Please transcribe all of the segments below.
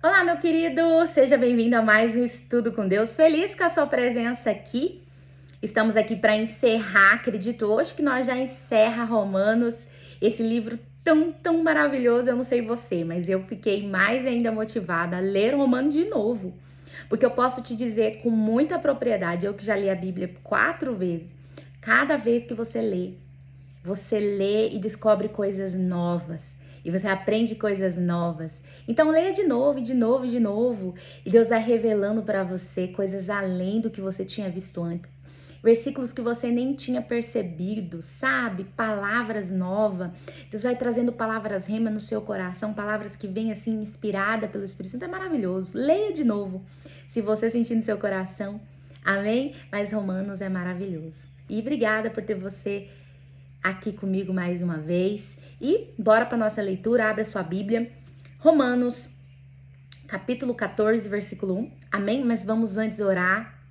Olá, meu querido! Seja bem-vindo a mais um Estudo com Deus. Feliz com a sua presença aqui. Estamos aqui para encerrar, acredito hoje que nós já encerra Romanos, esse livro tão maravilhoso. Eu não sei você, mas eu fiquei mais ainda motivada a ler Romanos de novo. Porque eu posso te dizer com muita propriedade, eu que já li a Bíblia 4 vezes, cada vez que você lê e descobre coisas novas. E você aprende coisas novas. Então leia de novo, de novo, de novo. E Deus vai revelando para você coisas além do que você tinha visto antes. Versículos que você nem tinha percebido, sabe? Palavras novas. Deus vai trazendo palavras rema no seu coração, palavras que vêm assim inspirada pelo Espírito Santo. É maravilhoso. Leia de novo, se você sentir no seu coração. Amém? Mas Romanos é maravilhoso. E obrigada por ter você aqui comigo mais uma vez. E bora para nossa leitura, abra sua Bíblia. Romanos, capítulo 14, versículo 1. Amém? Mas vamos antes orar.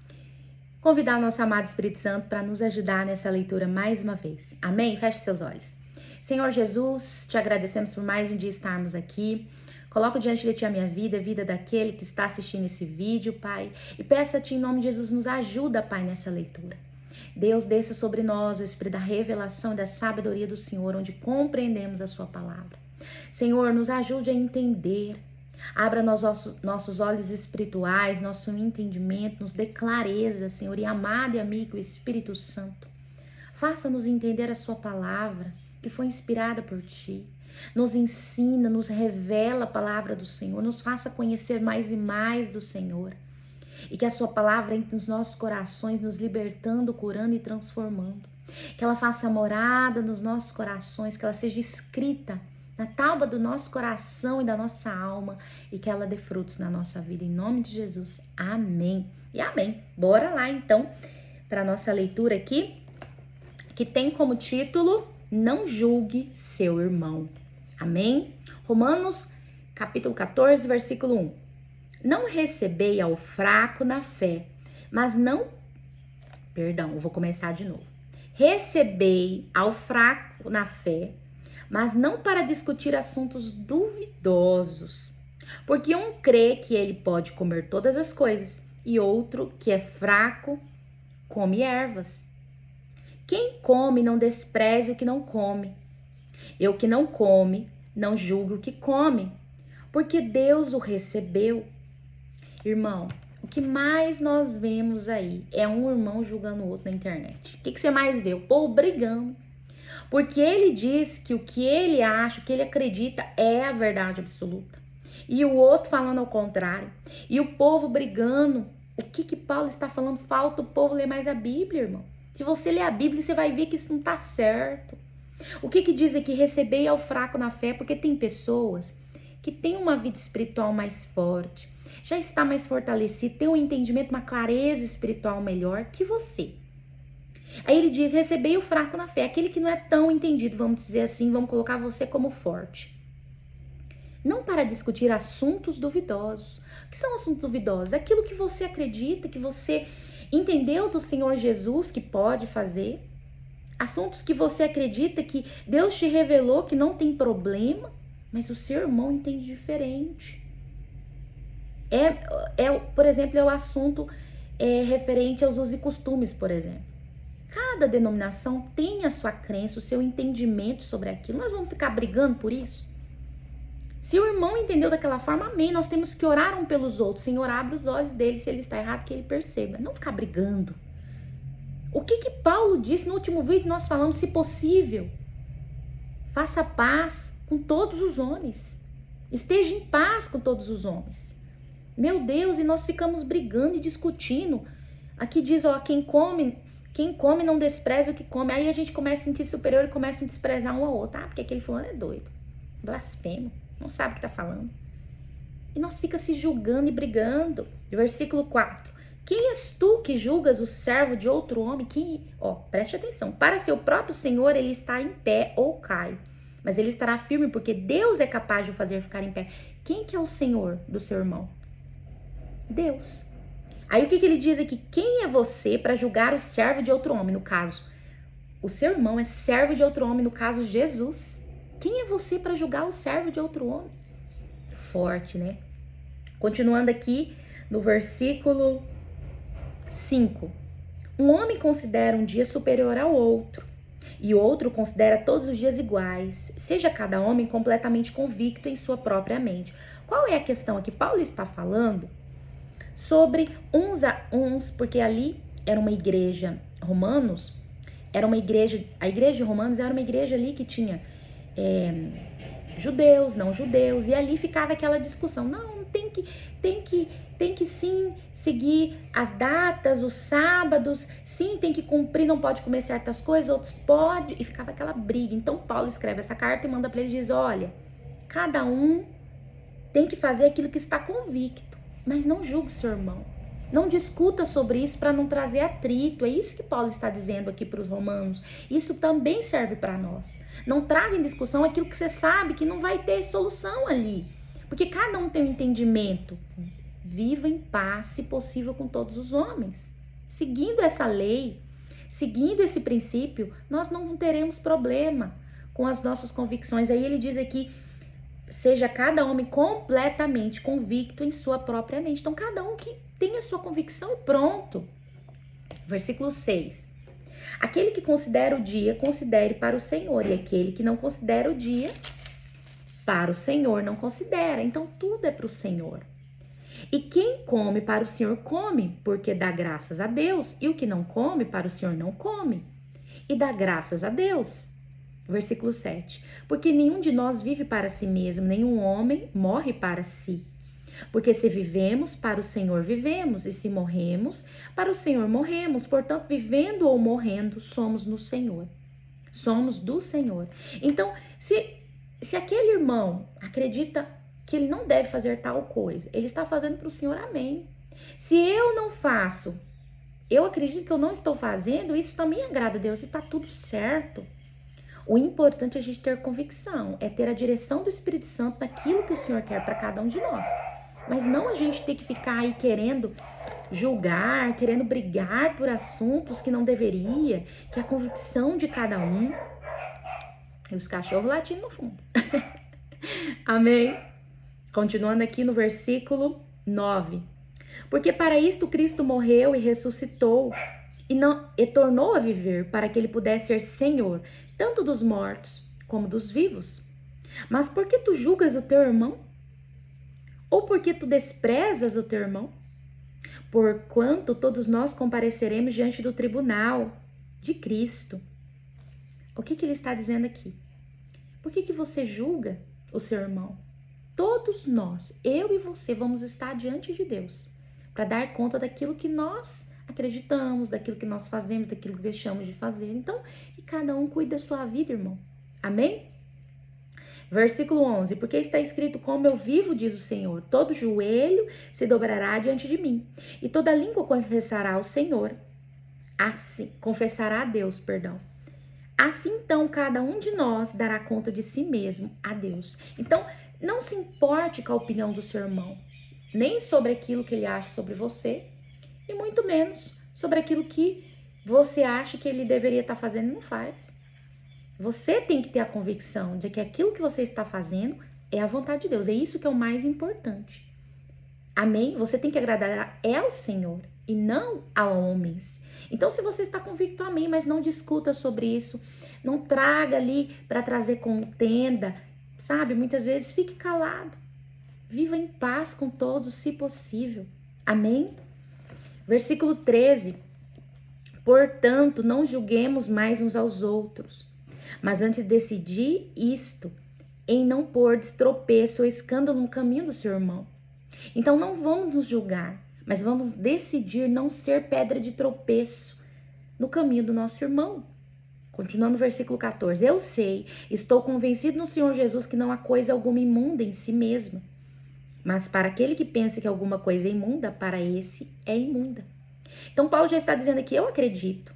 Convidar o nosso amado Espírito Santo para nos ajudar nessa leitura mais uma vez. Amém? Feche seus olhos. Senhor Jesus, te agradecemos por mais um dia estarmos aqui. Coloco diante de Ti a minha vida, a vida daquele que está assistindo esse vídeo, Pai. E peço a Ti, em nome de Jesus, nos ajuda, Pai, nessa leitura. Deus, desça sobre nós o Espírito da revelação e da sabedoria do Senhor, onde compreendemos a sua palavra. Senhor, nos ajude a entender. Abra nossos olhos espirituais, nosso entendimento, nos dê clareza, Senhor, e amado e amigo Espírito Santo. Faça-nos entender a sua palavra, que foi inspirada por Ti. Nos ensina, nos revela a palavra do Senhor, nos faça conhecer mais e mais do Senhor. E que a sua palavra entre nos nossos corações, nos libertando, curando e transformando. Que ela faça morada nos nossos corações, que ela seja escrita na tábua do nosso coração e da nossa alma, e que ela dê frutos na nossa vida. Em nome de Jesus, amém. E amém. Bora lá então para a nossa leitura aqui, que tem como título: Não julgue seu irmão. Amém? Romanos, capítulo 14, versículo 1. Não recebei ao fraco na fé, mas não... Perdão, eu vou começar de novo. Recebei ao fraco na fé, mas não para discutir assuntos duvidosos. Porque um crê que ele pode comer todas as coisas, e outro, que é fraco, come ervas. Quem come não despreze o que não come. E o que não come, não julgue o que come, porque Deus o recebeu. Irmão, o que mais nós vemos aí é um irmão julgando o outro na internet. O que você mais vê? O povo brigando. Porque ele diz que o que ele acha, o que ele acredita é a verdade absoluta. E o outro falando ao contrário. E o povo brigando. O que Paulo está falando? Falta o povo ler mais a Bíblia, irmão. Se você ler a Bíblia, você vai ver que isso não está certo. O que diz aqui? Receber ao fraco na fé, porque tem pessoas que têm uma vida espiritual mais forte, já está mais fortalecido, tem um entendimento, uma clareza espiritual melhor que você. Aí ele diz: recebei o fraco na fé, aquele que não é tão entendido, vamos dizer assim, vamos colocar você como forte. Não para discutir assuntos duvidosos. O que são assuntos duvidosos? Aquilo que você acredita, que você entendeu do Senhor Jesus que pode fazer. Assuntos que você acredita que Deus te revelou que não tem problema, mas o seu irmão entende diferente. Por exemplo, é o assunto referente aos usos e costumes, por exemplo. Cada denominação tem a sua crença, o seu entendimento sobre aquilo. Nós vamos ficar brigando por isso? Se o irmão entendeu daquela forma, amém. Nós temos que orar um pelos outros. Senhor, abre os olhos dele, se ele está errado, que ele perceba. Não ficar brigando. O que Paulo disse no último vídeo? Nós falamos: se possível, faça paz com todos os homens. Esteja em paz com todos os homens. Meu Deus, e nós ficamos brigando e discutindo. Aqui diz, ó, quem come não despreza o que come. Aí a gente começa a sentir superior e começa a desprezar um ao outro. Ah, porque aquele fulano é doido, blasfemo, não sabe o que tá falando. E nós fica se julgando e brigando. Versículo 4. Quem és tu que julgas o servo de outro homem? Preste atenção. Para seu próprio Senhor ele está em pé ou cai, mas ele estará firme, porque Deus é capaz de o fazer ficar em pé. Quem que é o Senhor do seu irmão? Deus. Aí o que ele diz aqui? Quem é você para julgar o servo de outro homem? No caso, o seu irmão é servo de outro homem, no caso, Jesus. Quem é você para julgar o servo de outro homem? Forte, né? Continuando aqui no versículo 5. Um homem considera um dia superior ao outro, e outro considera todos os dias iguais. Seja cada homem completamente convicto em sua própria mente. Qual é a questão aqui? Paulo está falando sobre uns a uns, porque ali era uma igreja, Romanos, era uma igreja, a igreja de Romanos era uma igreja ali que tinha judeus, não judeus, e ali ficava aquela discussão, não, tem que sim seguir as datas, os sábados, sim, tem que cumprir, não pode comer certas coisas, outros pode, e ficava aquela briga. Então Paulo escreve essa carta e manda para eles, diz, olha, cada um tem que fazer aquilo que está convicto, mas não julgue seu irmão. Não discuta sobre isso para não trazer atrito. É isso que Paulo está dizendo aqui para os romanos. Isso também serve para nós. Não traga em discussão aquilo que você sabe que não vai ter solução ali. Porque cada um tem um entendimento. Viva em paz, se possível, com todos os homens. Seguindo essa lei, seguindo esse princípio, nós não teremos problema com as nossas convicções. Aí ele diz aqui, seja cada homem completamente convicto em sua própria mente. Então, cada um que tem a sua convicção e pronto. Versículo 6. Aquele que considera o dia, considere para o Senhor. E aquele que não considera o dia, para o Senhor não considera. Então, tudo é para o Senhor. E quem come para o Senhor come, porque dá graças a Deus. E o que não come para o Senhor não come, e dá graças a Deus. Versículo 7. Porque nenhum de nós vive para si mesmo, nenhum homem morre para si. Porque se vivemos, para o Senhor vivemos, e se morremos, para o Senhor morremos. Portanto, vivendo ou morrendo, somos no Senhor. Somos do Senhor. Então, se aquele irmão acredita que ele não deve fazer tal coisa, ele está fazendo para o Senhor, amém. Se eu não faço, eu acredito que eu não estou fazendo, isso também agrada a Deus e está tudo certo. O importante é a gente ter convicção, é ter a direção do Espírito Santo naquilo que o Senhor quer para cada um de nós. Mas não a gente ter que ficar aí querendo julgar, querendo brigar por assuntos que não deveria, que a convicção de cada um. E os cachorros latindo no fundo. Amém? Continuando aqui no versículo 9. Porque para isto Cristo morreu e ressuscitou e tornou a viver, para que ele pudesse ser Senhor, tanto dos mortos como dos vivos. Mas por que tu julgas o teu irmão? Ou por que tu desprezas o teu irmão? Porquanto todos nós compareceremos diante do tribunal de Cristo. O que ele está dizendo aqui? Por que você julga o seu irmão? Todos nós, eu e você, vamos estar diante de Deus para dar conta daquilo que nós acreditamos, daquilo que nós fazemos, daquilo que deixamos de fazer. Então, que cada um cuide da sua vida, irmão. Amém? Versículo 11. Porque está escrito, como eu vivo, diz o Senhor, todo joelho se dobrará diante de mim, e toda língua confessará ao Senhor. Assim, confessará a Deus, perdão. Assim, então, cada um de nós dará conta de si mesmo a Deus. Então, não se importe com a opinião do seu irmão, nem sobre aquilo que ele acha sobre você, e muito menos sobre aquilo que você acha que ele deveria estar fazendo e não faz. Você tem que ter a convicção de que aquilo que você está fazendo é a vontade de Deus. É isso que é o mais importante. Amém? Você tem que agradar ao Senhor e não a homens. Então, se você está convicto, amém, mas não discuta sobre isso. Não traga ali para trazer contenda, sabe? Muitas vezes fique calado. Viva em paz com todos, se possível. Amém? Versículo 13. Portanto, não julguemos mais uns aos outros, mas antes decidir isto, em não pôr tropeço ou escândalo no caminho do seu irmão. Então não vamos nos julgar, mas vamos decidir não ser pedra de tropeço no caminho do nosso irmão. Continuando no versículo 14. Eu sei, estou convencido no Senhor Jesus que não há coisa alguma imunda em si mesma. Mas para aquele que pensa que alguma coisa é imunda, para esse é imunda. Então Paulo já está dizendo aqui, eu acredito.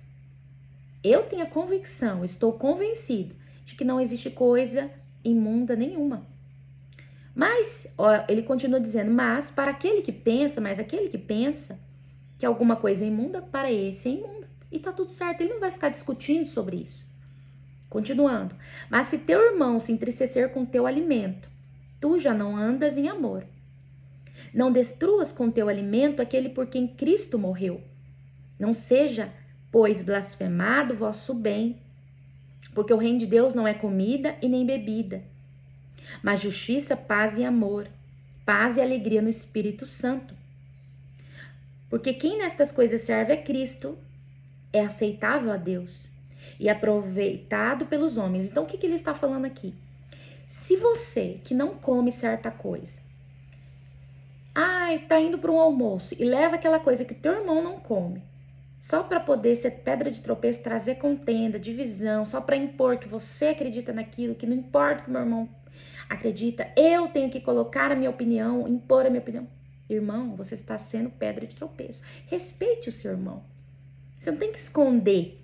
Eu tenho a convicção, estou convencido de que não existe coisa imunda nenhuma. Mas, ele continua dizendo, mas para aquele que pensa, que alguma coisa é imunda, para esse é imunda. E tá tudo certo, ele não vai ficar discutindo sobre isso. Continuando, mas se teu irmão se entristecer com teu alimento, tu já não andas em amor. Não destruas com teu alimento aquele por quem Cristo morreu. Não seja, pois, blasfemado o vosso bem, porque o reino de Deus não é comida e nem bebida, mas justiça, paz e amor, paz e alegria no Espírito Santo. Porque quem nestas coisas serve a Cristo é aceitável a Deus e aproveitado pelos homens. Então, o que ele está falando aqui? Se você que não come certa coisa, tá indo para um almoço e leva aquela coisa que teu irmão não come, só para poder ser pedra de tropeço, trazer contenda, divisão, só para impor que você acredita naquilo, que não importa que meu irmão acredita, eu tenho que colocar a minha opinião, impor a minha opinião. Irmão, você está sendo pedra de tropeço. Respeite o seu irmão. Você não tem que esconder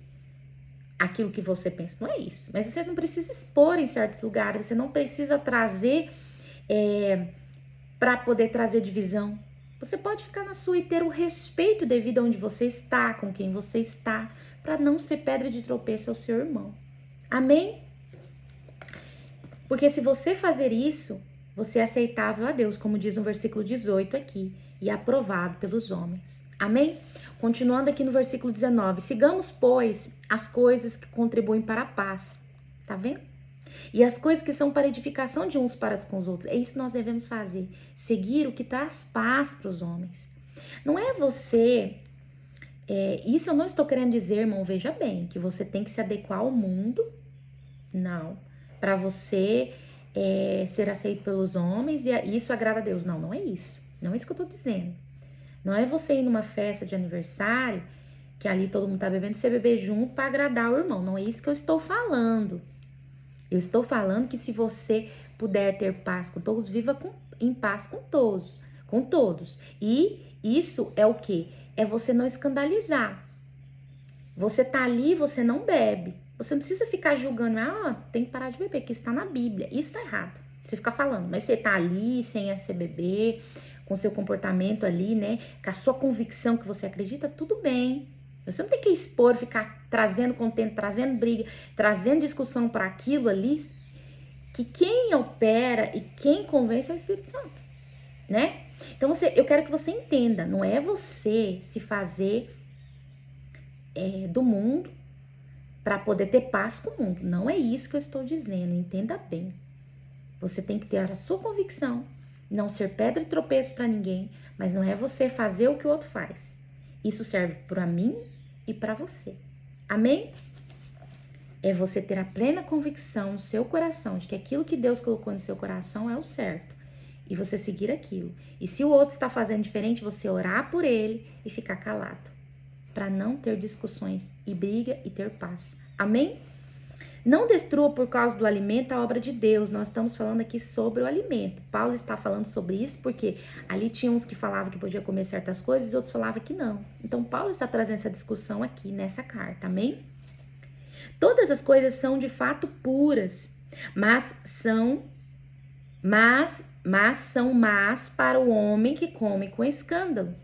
aquilo que você pensa, não é isso. Mas você não precisa expor em certos lugares, você não precisa trazer para poder trazer divisão. Você pode ficar na sua e ter o respeito devido a onde você está, com quem você está, para não ser pedra de tropeço ao seu irmão. Amém? Porque se você fazer isso, você é aceitável a Deus, como diz no versículo 18 aqui, e aprovado pelos homens. Amém? Continuando aqui no versículo 19. Sigamos, pois, as coisas que contribuem para a paz. Tá vendo? E as coisas que são para edificação de uns para com os outros. É isso que nós devemos fazer. Seguir o que traz paz para os homens. Não é você... isso eu não estou querendo dizer, irmão, veja bem, que você tem que se adequar ao mundo. Não. Para você ser aceito pelos homens e isso agrada a Deus. Não, não é isso. Não é isso que eu estou dizendo. Não é você ir numa festa de aniversário, que ali todo mundo tá bebendo, você beber junto para agradar o irmão. Não é isso que eu estou falando. Eu estou falando que se você puder ter paz com todos, viva em paz com todos, com todos. E isso é o quê? É você não escandalizar. Você tá ali, você não bebe. Você não precisa ficar julgando, tem que parar de beber, que isso tá na Bíblia. Isso tá errado. Você fica falando, mas você tá ali sem você beber, com seu comportamento ali, né? Com a sua convicção que você acredita, tudo bem. Você não tem que expor, ficar trazendo contento, trazendo briga, trazendo discussão para aquilo ali, que quem opera e quem convence é o Espírito Santo, né? Então eu quero que você entenda, não é você se fazer do mundo para poder ter paz com o mundo. Não é isso que eu estou dizendo, entenda bem. Você tem que ter a sua convicção, não ser pedra de tropeço para ninguém, mas não é você fazer o que o outro faz. Isso serve para mim e para você. Amém? É você ter a plena convicção no seu coração de que aquilo que Deus colocou no seu coração é o certo. E você seguir aquilo. E se o outro está fazendo diferente, você orar por ele e ficar calado. Para não ter discussões e briga e ter paz. Amém? Não destrua por causa do alimento a obra de Deus. Nós estamos falando aqui sobre o alimento. Paulo está falando sobre isso porque ali tinha uns que falavam que podia comer certas coisas e outros falavam que não. Então Paulo está trazendo essa discussão aqui nessa carta, amém? Todas as coisas são de fato puras, mas são más para o homem que come com escândalo.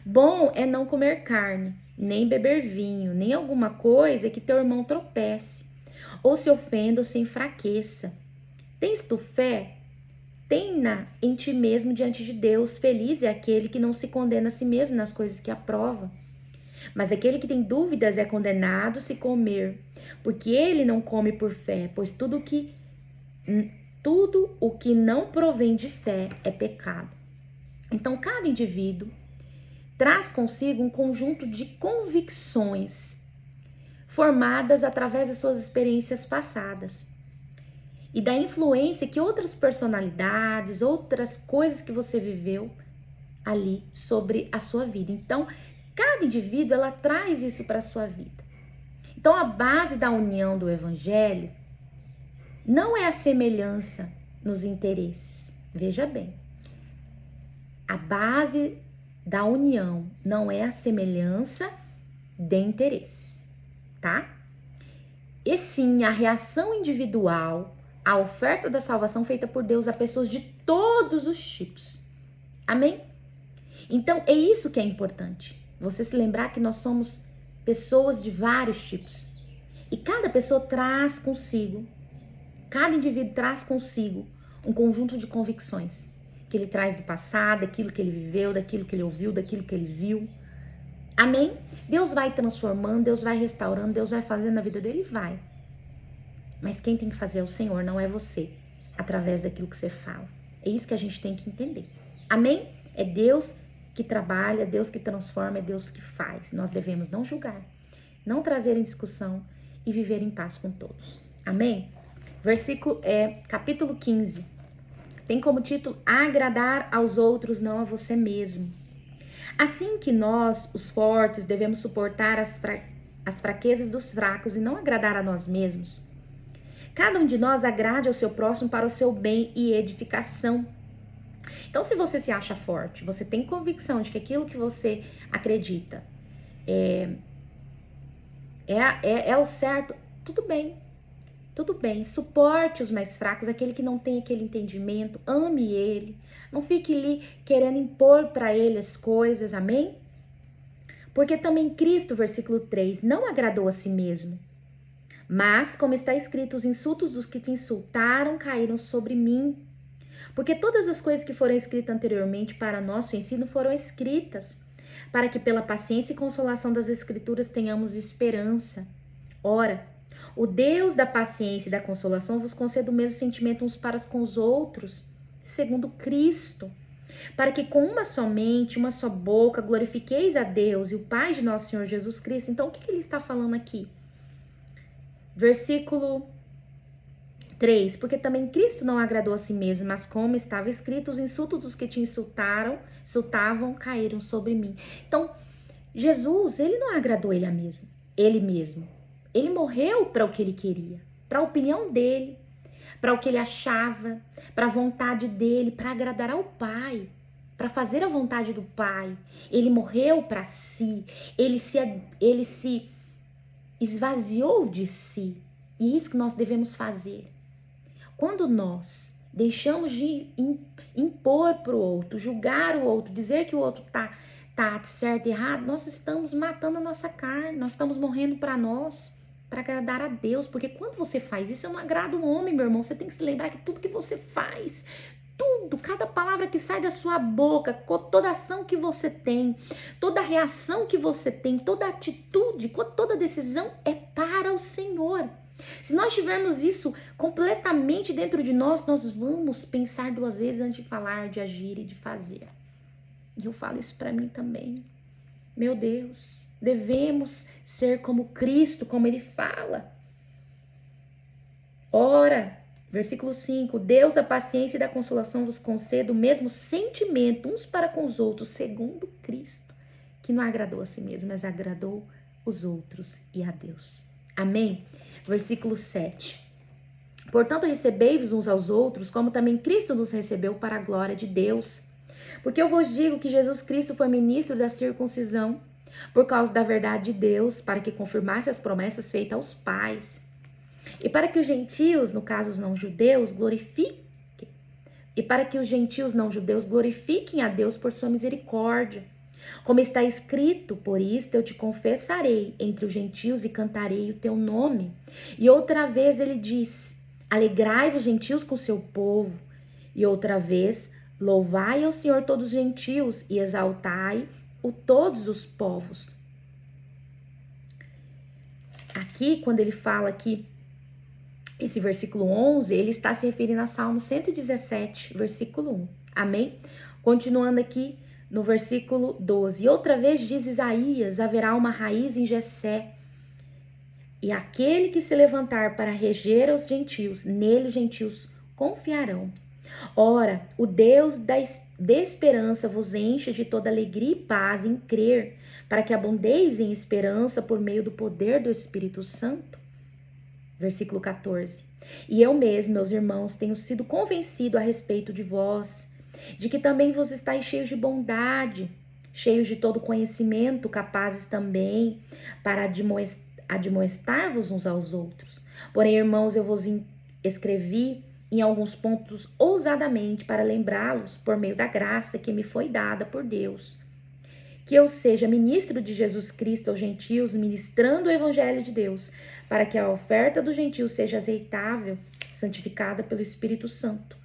Bom é não comer carne, nem beber vinho, nem alguma coisa que teu irmão tropece, ou se ofenda ou se enfraqueça. Tens tu fé? Tem-na em ti mesmo diante de Deus. Feliz é aquele que não se condena a si mesmo nas coisas que aprova. Mas aquele que tem dúvidas é condenado se comer, porque ele não come por fé, pois tudo o que não provém de fé é pecado. Então, cada indivíduo traz consigo um conjunto de convicções formadas através das suas experiências passadas e da influência que outras personalidades, outras coisas que você viveu ali sobre a sua vida. Então, cada indivíduo, ela traz isso para a sua vida. Então, a base da união do evangelho não é a semelhança nos interesses. Veja bem, a base da união não é a semelhança de interesses, tá? E sim a reação individual à oferta da salvação feita por Deus a pessoas de todos os tipos. Amém? Então, é isso que é importante. Você se lembrar que nós somos pessoas de vários tipos. E cada pessoa traz consigo, cada indivíduo traz consigo um conjunto de convicções que ele traz do passado, daquilo que ele viveu, daquilo que ele ouviu, daquilo que ele viu. Amém? Deus vai transformando, Deus vai restaurando, Deus vai fazendo na vida dele, vai. Mas quem tem que fazer é o Senhor, não é você, através daquilo que você fala. É isso que a gente tem que entender. Amém? É Deus que trabalha, é Deus que transforma, é Deus que faz. Nós devemos não julgar, não trazer em discussão e viver em paz com todos. Amém? Capítulo 15. Tem como título: agradar aos outros, não a você mesmo. Assim que nós, os fortes, devemos suportar as fraquezas dos fracos e não agradar a nós mesmos. Cada um de nós agrade ao seu próximo para o seu bem e edificação. Então, se você se acha forte, você tem convicção de que aquilo que você acredita é o certo, tudo bem. Tudo bem, suporte os mais fracos, aquele que não tem aquele entendimento, ame ele. Não fique ali querendo impor para ele as coisas, amém? Porque também Cristo, versículo 3, não agradou a si mesmo. Mas, como está escrito, os insultos dos que te insultaram caíram sobre mim. Porque todas as coisas que foram escritas anteriormente para nosso ensino foram escritas, para que pela paciência e consolação das Escrituras tenhamos esperança. Ora, o Deus da paciência e da consolação vos conceda o mesmo sentimento uns para com os outros, segundo Cristo, para que com uma só mente, uma só boca, glorifiqueis a Deus e o Pai de nosso Senhor Jesus Cristo. Então, o que ele está falando aqui? Versículo 3. Porque também Cristo não agradou a si mesmo, mas como estava escrito, os insultos dos que te insultavam caíram sobre mim. Então, Jesus, ele não agradou ele mesmo. Ele morreu para o que ele queria, para a opinião dele, para o que ele achava, para a vontade dele, para agradar ao Pai, para fazer a vontade do Pai. Ele morreu para si, ele se esvaziou de si. E é isso que nós devemos fazer. Quando nós deixamos de impor para o outro, julgar o outro, dizer que o outro tá certo e errado, nós estamos matando a nossa carne, nós estamos morrendo para nós, para agradar a Deus, porque quando você faz isso, eu não agrado o homem, meu irmão. Você tem que se lembrar que tudo que você faz, tudo, cada palavra que sai da sua boca, toda ação que você tem, toda reação que você tem, toda atitude, toda decisão é para o Senhor. Se nós tivermos isso completamente dentro de nós, nós vamos pensar duas vezes antes de falar, de agir e de fazer. E eu falo isso para mim também. Meu Deus, devemos ser como Cristo, como ele fala. Ora, versículo 5, Deus da paciência e da consolação vos conceda o mesmo sentimento uns para com os outros, segundo Cristo, que não agradou a si mesmo, mas agradou os outros e a Deus. Amém? Versículo 7. Portanto, recebei-vos uns aos outros, como também Cristo nos recebeu para a glória de Deus. Porque eu vos digo que Jesus Cristo foi ministro da circuncisão, por causa da verdade de Deus, para que confirmasse as promessas feitas aos pais. E para que os gentios, no caso os não-judeus, glorifiquem a Deus por sua misericórdia. Como está escrito, por isto eu te confessarei entre os gentios e cantarei o teu nome. E outra vez ele diz, alegrai-vos gentios com seu povo. E outra vez, louvai ao Senhor todos os gentios e exaltai-o todos os povos. Aqui, quando ele fala aqui, esse versículo 11, ele está se referindo a Salmo 117, versículo 1. Amém? Continuando aqui no versículo 12. E outra vez diz Isaías, haverá uma raiz em Jessé, e aquele que se levantar para reger aos gentios, nele os gentios confiarão. Ora, o Deus da esperança vos enche de toda alegria e paz em crer, para que abundeis em esperança por meio do poder do Espírito Santo. Versículo 14. E eu mesmo, meus irmãos, tenho sido convencido a respeito de vós, de que também vos estáis cheios de bondade, cheios de todo conhecimento, capazes também para admoestar-vos uns aos outros. Porém, irmãos, eu vos escrevi em alguns pontos ousadamente para lembrá-los por meio da graça que me foi dada por Deus, que eu seja ministro de Jesus Cristo aos gentios, ministrando o evangelho de Deus, para que a oferta dos gentios seja aceitável, santificada pelo Espírito Santo,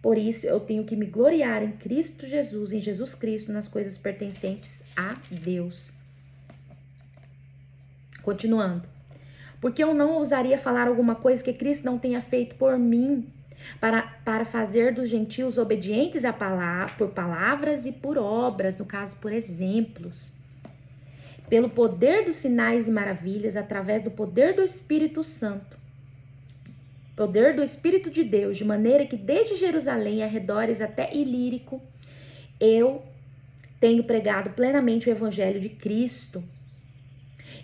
Por isso, eu tenho que me gloriar em Cristo Jesus, em Jesus Cristo, nas coisas pertencentes a Deus. Continuando. Porque eu não ousaria falar alguma coisa que Cristo não tenha feito por mim, para fazer dos gentios obedientes por palavras e por obras, no caso, por exemplos. Pelo poder dos sinais e maravilhas, através do poder do Espírito Santo. Poder do Espírito de Deus, de maneira que desde Jerusalém, arredores até Ilírico, eu tenho pregado plenamente o Evangelho de Cristo.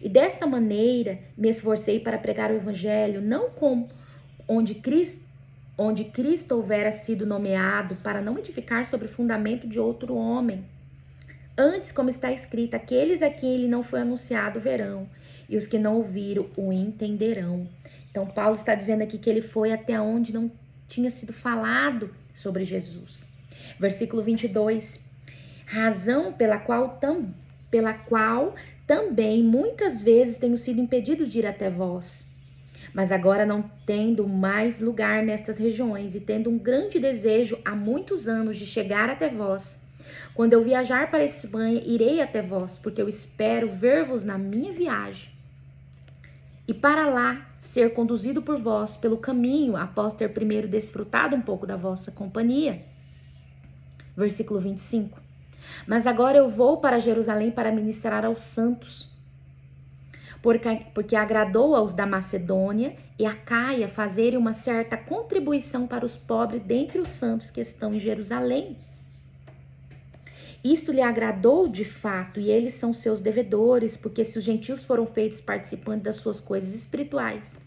E desta maneira me esforcei para pregar o Evangelho, não como onde Cristo houvera sido nomeado, para não edificar sobre o fundamento de outro homem. Antes, como está escrito, aqueles a quem ele não foi anunciado verão, e os que não ouviram o entenderão. Então, Paulo está dizendo aqui que ele foi até onde não tinha sido falado sobre Jesus. Versículo 22. Razão pela qual também muitas vezes tenho sido impedido de ir até vós. Mas agora não tendo mais lugar nestas regiões e tendo um grande desejo há muitos anos de chegar até vós, quando eu viajar para a Espanha, irei até vós, porque eu espero ver-vos na minha viagem. E para lá ser conduzido por vós pelo caminho, após ter primeiro desfrutado um pouco da vossa companhia. Versículo 25. Mas agora eu vou para Jerusalém para ministrar aos santos, porque agradou aos da Macedônia e a Caia fazerem uma certa contribuição para os pobres dentre os santos que estão em Jerusalém. Isto lhe agradou de fato, e eles são seus devedores, porque se os gentios foram feitos participantes das suas coisas espirituais,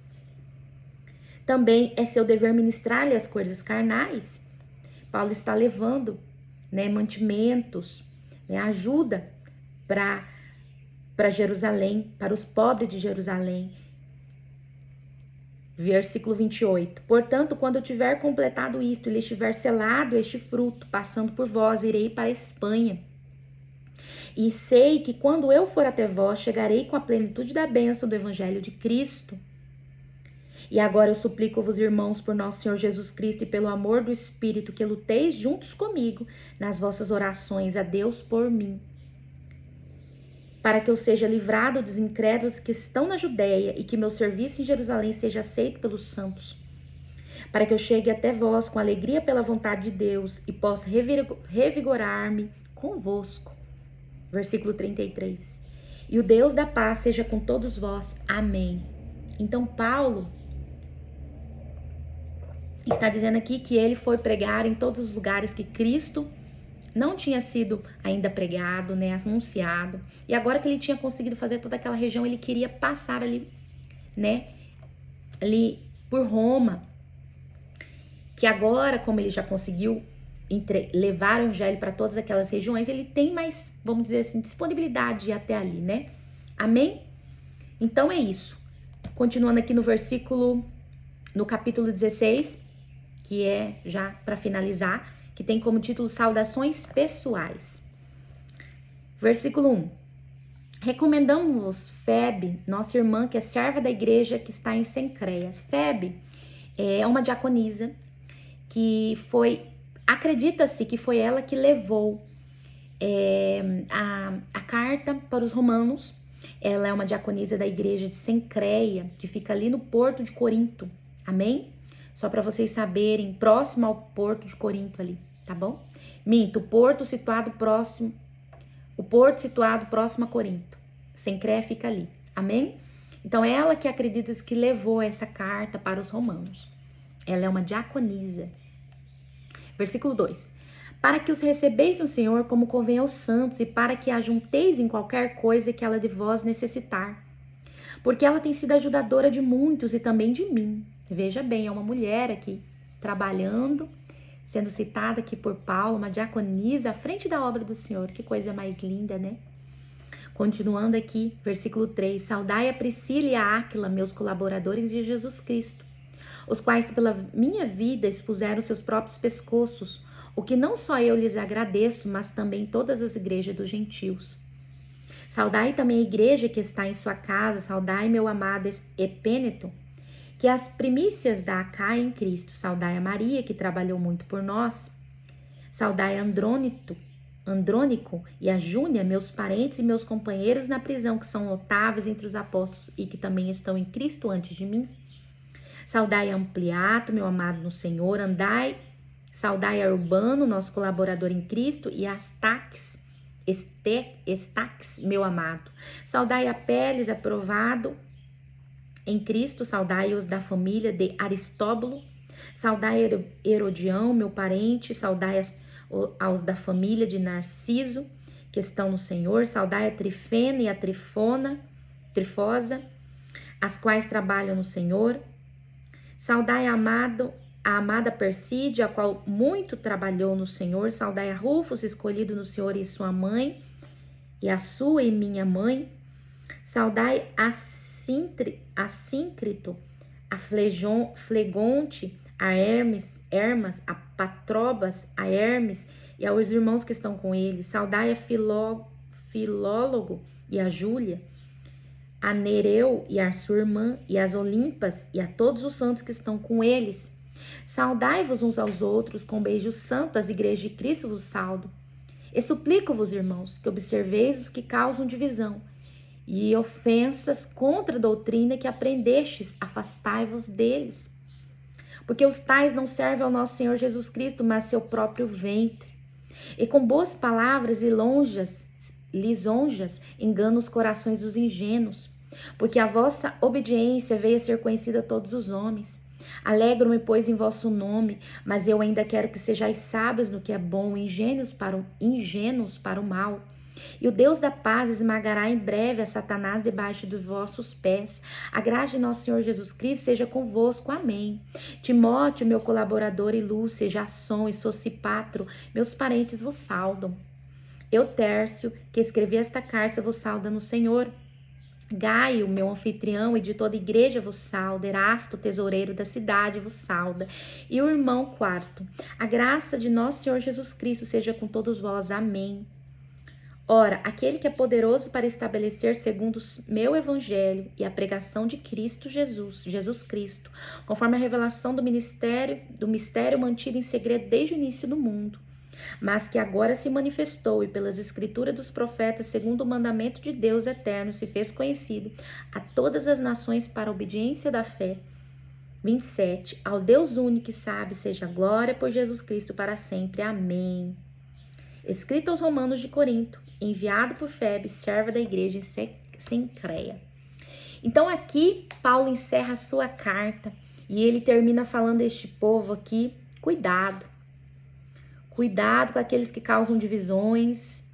também é seu dever ministrar-lhe as coisas carnais. Paulo está levando, mantimentos, ajuda para Jerusalém, para os pobres de Jerusalém. Versículo 28. Portanto, quando eu tiver completado isto e lhe estiver selado este fruto, passando por vós, irei para a Espanha. E sei que quando eu for até vós, chegarei com a plenitude da bênção do Evangelho de Cristo. E agora eu suplico-vos, irmãos, por nosso Senhor Jesus Cristo e pelo amor do Espírito, que luteis juntos comigo nas vossas orações a Deus por mim, para que eu seja livrado dos incrédulos que estão na Judéia e que meu serviço em Jerusalém seja aceito pelos santos, para que eu chegue até vós com alegria pela vontade de Deus e possa revigorar-me convosco. Versículo 33. E o Deus da paz seja com todos vós. Amém. Então, Paulo está dizendo aqui que ele foi pregar em todos os lugares que Cristo não tinha sido ainda pregado, anunciado. E agora que ele tinha conseguido fazer toda aquela região, ele queria passar ali, ali por Roma. Que agora, como ele já conseguiu levar o evangelho para todas aquelas regiões, ele tem mais, vamos dizer assim, disponibilidade de ir até ali, Amém? Então é isso. Continuando aqui no capítulo 16, que é já para finalizar, que tem como título Saudações Pessoais. Versículo 1. Recomendamos-vos Febe, nossa irmã, que é serva da igreja que está em Cencreia. Febe é uma diaconisa que acredita-se que foi ela que levou a carta para os romanos. Ela é uma diaconisa da igreja de Cencreia, que fica ali no Porto de Corinto. Amém? Só para vocês saberem, próximo ao Porto de Corinto ali, tá bom? Minto, o porto situado próximo a Corinto. Cencreia fica ali, amém? Então, ela que acredita que levou essa carta para os romanos. Ela é uma diaconisa. Versículo 2. Para que os recebeis no Senhor como convém aos santos e para que a junteis em qualquer coisa que ela de vós necessitar. Porque ela tem sido ajudadora de muitos e também de mim. Veja bem, é uma mulher aqui trabalhando, sendo citada aqui por Paulo, uma diaconisa à frente da obra do Senhor. Que coisa mais linda, Continuando aqui, versículo 3. Saudai a Priscila e a Áquila, meus colaboradores de Jesus Cristo, os quais pela minha vida expuseram seus próprios pescoços, o que não só eu lhes agradeço, mas também todas as igrejas dos gentios. Saudai também a igreja que está em sua casa, saudai meu amado Epêneto, que as primícias da Acaia em Cristo. Saudai a Maria, que trabalhou muito por nós. Saudai a Andrônico e a Júnia, meus parentes e meus companheiros na prisão, que são notáveis entre os apóstolos e que também estão em Cristo antes de mim. Saudai a Ampliato, meu amado no Senhor. Saudai a Urbano, nosso colaborador em Cristo, e a Estaques, meu amado. Saudai a Peles, aprovado em Cristo. Saudai-os da família de Aristóbulo. Saudai a Herodião, meu parente. Saudai aos da família de Narciso, que estão no Senhor. Saudai a Trifena e a Trifosa, as quais trabalham no Senhor. Saudai a amada Persíde, a qual muito trabalhou no Senhor. Saudai a Rufus, escolhido no Senhor, e sua mãe, e a sua e minha mãe. Saudai a Síncrito, a Flegonte, a Hermas, a Patrobas, a Hermes e aos irmãos que estão com ele. Saudai a Filólogo e a Júlia, a Nereu e a sua irmã, e as Olimpas, e a todos os santos que estão com eles. Saudai-vos uns aos outros com beijo santo, as igrejas de Cristo vos saudo. E suplico-vos, irmãos, que observeis os que causam divisão e ofensas contra a doutrina que aprendestes, afastai-vos deles. Porque os tais não servem ao nosso Senhor Jesus Cristo, mas seu próprio ventre. E com boas palavras e lisonjas enganam os corações dos ingênuos. Porque a vossa obediência veio a ser conhecida a todos os homens. Alegro-me, pois, em vosso nome, mas eu ainda quero que sejais sábios no que é bom, ingênuos para o mal. E o Deus da paz esmagará em breve a Satanás debaixo dos vossos pés. A graça de nosso Senhor Jesus Cristo seja convosco. Amém. Timóteo, meu colaborador, e Lúcia, Jasson e Sosipatro, meus parentes vos saudam. Eu, Tércio, que escrevi esta carta, vos sauda no Senhor. Gaio, meu anfitrião, e de toda a igreja vos sauda. Erasto, tesoureiro da cidade, vos sauda. E o irmão Quarto. A graça de nosso Senhor Jesus Cristo seja com todos vós. Amém. Ora, aquele que é poderoso para estabelecer segundo o meu evangelho e a pregação de Cristo Jesus Cristo, conforme a revelação do mistério mantido em segredo desde o início do mundo, mas que agora se manifestou e pelas escrituras dos profetas, segundo o mandamento de Deus eterno, se fez conhecido a todas as nações para a obediência da fé. 27. Ao Deus único e sábio seja glória por Jesus Cristo para sempre. Amém. Escrito aos Romanos de Corinto, enviado por Febe, serva da igreja em Cencreia. Então aqui Paulo encerra a sua carta e ele termina falando a este povo aqui: cuidado com aqueles que causam divisões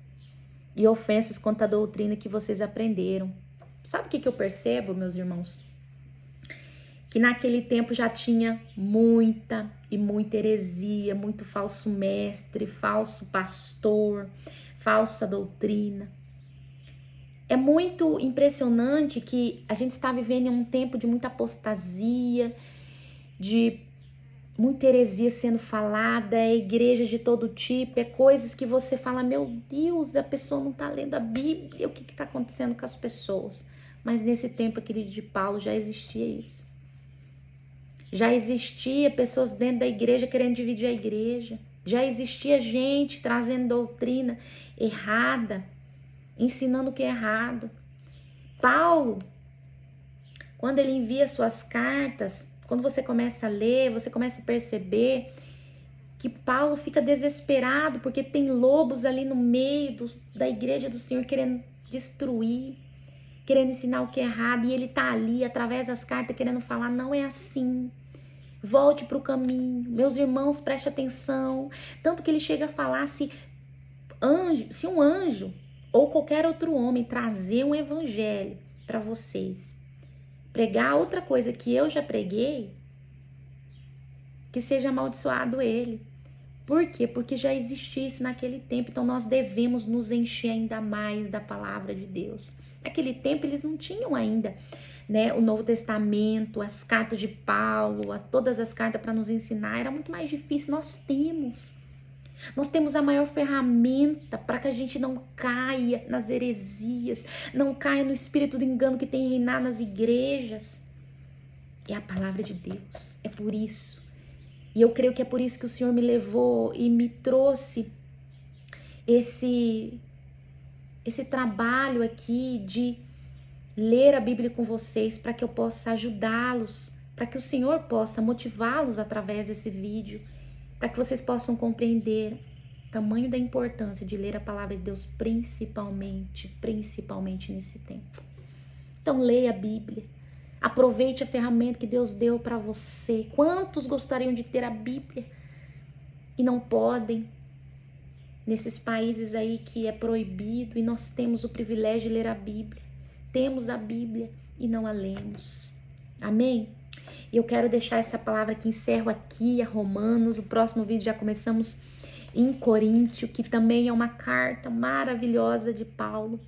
e ofensas contra a doutrina que vocês aprenderam. Sabe o que eu percebo, meus irmãos? Que naquele tempo já tinha muita heresia, muito falso mestre, falso pastor, falsa doutrina. É muito impressionante que a gente está vivendo em um tempo de muita apostasia, de muita heresia sendo falada, é igreja de todo tipo, é coisas que você fala, meu Deus, a pessoa não está lendo a Bíblia, o que está acontecendo com as pessoas? Mas nesse tempo, aquele de Paulo, já existia isso. Já existia pessoas dentro da igreja querendo dividir a igreja. Já existia gente trazendo doutrina errada, ensinando o que é errado. Paulo, quando ele envia suas cartas, quando você começa a ler, você começa a perceber que Paulo fica desesperado porque tem lobos ali no meio da igreja do Senhor querendo destruir, querendo ensinar o que é errado, e ele tá ali através das cartas querendo falar, não é assim. Volte para o caminho, meus irmãos, preste atenção. Tanto que ele chega a falar, se um anjo ou qualquer outro homem trazer um evangelho para vocês, pregar outra coisa que eu já preguei, que seja amaldiçoado ele. Por quê? Porque já existia isso naquele tempo, então nós devemos nos encher ainda mais da palavra de Deus. Naquele tempo eles não tinham ainda, né, o Novo Testamento, as cartas de Paulo, todas as cartas para nos ensinar, era muito mais difícil. Nós temos a maior ferramenta para que a gente não caia nas heresias, não caia no espírito do engano que tem reinado nas igrejas. é a palavra de Deus. É por isso. E eu creio que é por isso que o Senhor me levou e me trouxe esse trabalho aqui de ler a Bíblia com vocês, para que eu possa ajudá-los, para que o Senhor possa motivá-los através desse vídeo, para que vocês possam compreender o tamanho da importância de ler a palavra de Deus, principalmente nesse tempo. Então leia a Bíblia, aproveite a ferramenta que Deus deu para você. Quantos gostariam de ter a Bíblia e não podem? Nesses países aí que é proibido, e nós temos o privilégio de ler a Bíblia. Temos a Bíblia e não a lemos. Amém? E eu quero deixar essa palavra que encerro aqui, a Romanos. O próximo vídeo já começamos em Coríntios, que também é uma carta maravilhosa de Paulo.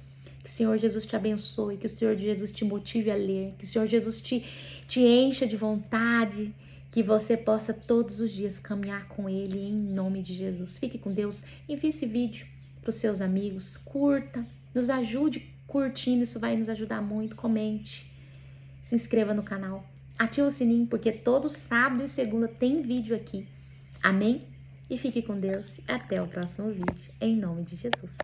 Que o Senhor Jesus te abençoe, que o Senhor Jesus te motive a ler, que o Senhor Jesus te encha de vontade, que você possa todos os dias caminhar com Ele em nome de Jesus. Fique com Deus, envie esse vídeo para os seus amigos, curta, nos ajude curtindo, isso vai nos ajudar muito, comente, se inscreva no canal, ative o sininho, porque todo sábado e segunda tem vídeo aqui. Amém? E fique com Deus e até o próximo vídeo, em nome de Jesus.